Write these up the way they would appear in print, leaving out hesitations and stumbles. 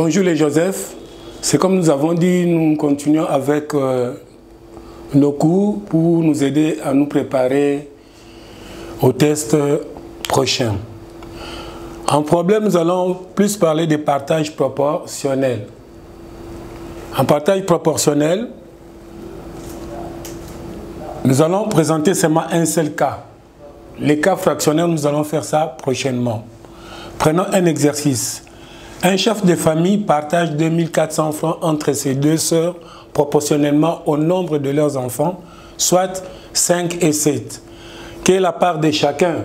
Bonjour les Joseph, c'est comme nous avons dit, nous continuons avec nos cours pour nous aider à nous préparer au test prochain. En problème, nous allons plus parler des partages proportionnels. En partage proportionnel, nous allons présenter seulement un seul cas. Les cas fractionnaires, nous allons faire ça prochainement. Prenons un exercice. Un chef de famille partage 2400 francs entre ses deux sœurs proportionnellement au nombre de leurs enfants, soit 5 et 7. Quelle est la part de chacun?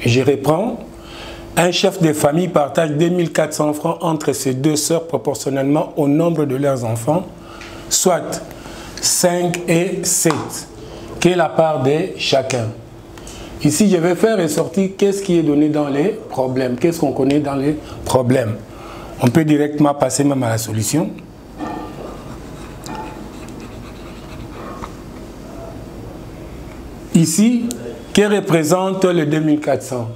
Je reprends. Un chef de famille partage 2400 francs entre ses deux sœurs proportionnellement au nombre de leurs enfants, soit 5 et 7. Quelle est la part de chacun? Ici, je vais faire ressortir qu'est-ce qui est donné dans les problèmes. Qu'est-ce qu'on connaît dans les problèmes. On peut directement passer même à la solution. Ici, que représente le 2400?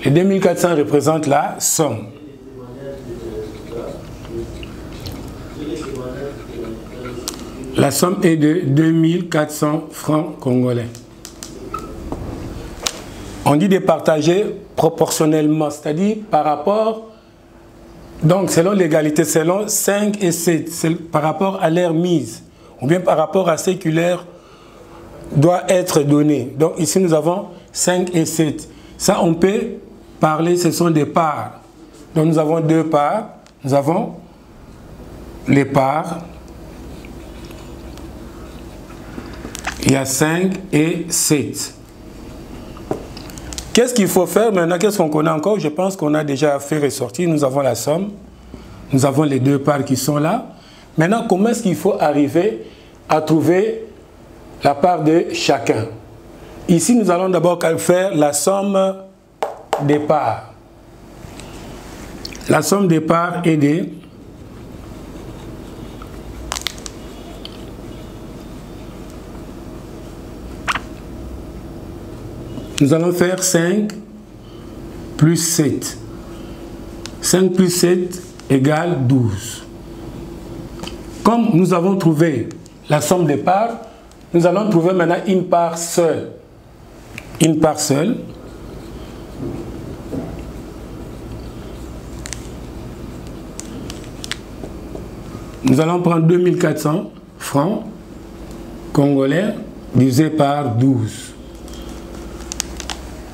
Le 2400 représente la somme. La somme est de 2400 francs congolais. On dit de partager proportionnellement, c'est-à-dire par rapport, donc selon l'égalité, selon 5 et 7, par rapport à leur mise, ou bien par rapport à ce qui leur doit être donné. Donc ici nous avons 5 et 7. Ça on peut parler, ce sont des parts. Donc nous avons deux parts, nous avons les parts, il y a 5 et 7. Qu'est-ce qu'il faut faire maintenant? Qu'est-ce qu'on connaît encore? Je pense qu'on a déjà fait ressortir. Nous avons la somme. Nous avons les deux parts qui sont là. Maintenant, comment est-ce qu'il faut arriver à trouver la part de chacun? Ici, nous allons d'abord faire la somme des parts. La somme des parts est de nous allons faire 5 plus 7. 5 plus 7 égale 12. Comme nous avons trouvé la somme des parts, nous allons trouver maintenant une part seule. Une part seule. Nous allons prendre 2400 francs congolais divisé par 12.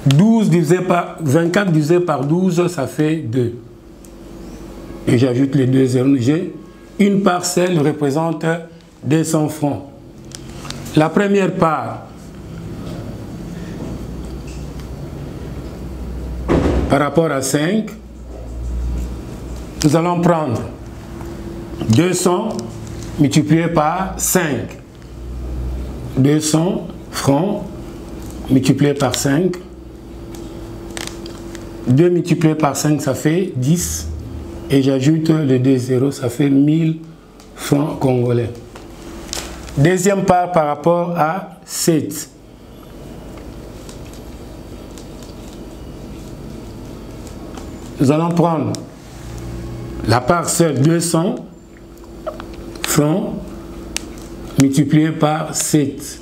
12 divisé par 24 divisé par 12, ça fait 2. Et j'ajoute les deux zéros. J'ai une parcelle représente 200 francs. La première part, par rapport à 5, nous allons prendre 200 multiplié par 5. 200 francs multiplié par 5. 2 multiplié par 5, ça fait 10. Et j'ajoute les 2 zéros, ça fait 1000 francs congolais. Deuxième part par rapport à 7. Nous allons prendre la part seule 200 francs multiplié par 7.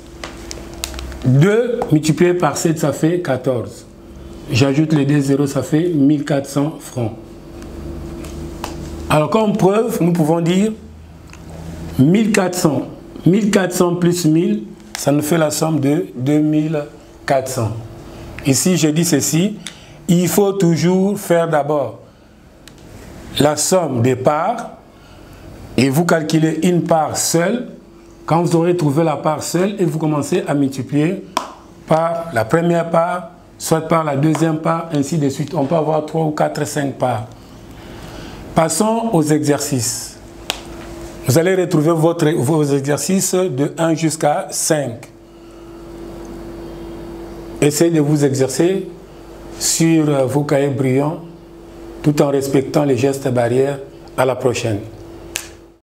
2 multiplié par 7, ça fait 14. J'ajoute les 2 zéros, ça fait 1400 francs. Alors comme preuve, nous pouvons dire 1400. 1400 plus 1000, ça nous fait la somme de 2400. Ici, je dis ceci, il faut toujours faire d'abord la somme des parts et vous calculez une part seule. Quand vous aurez trouvé la part seule, et vous commencez à multiplier par la première part, soit par la deuxième part, ainsi de suite. On peut avoir 3 ou 4, 5 parts. Passons aux exercices. Vous allez retrouver vos exercices de 1 jusqu'à 5. Essayez de vous exercer sur vos cahiers brillants tout en respectant les gestes barrières. À la prochaine.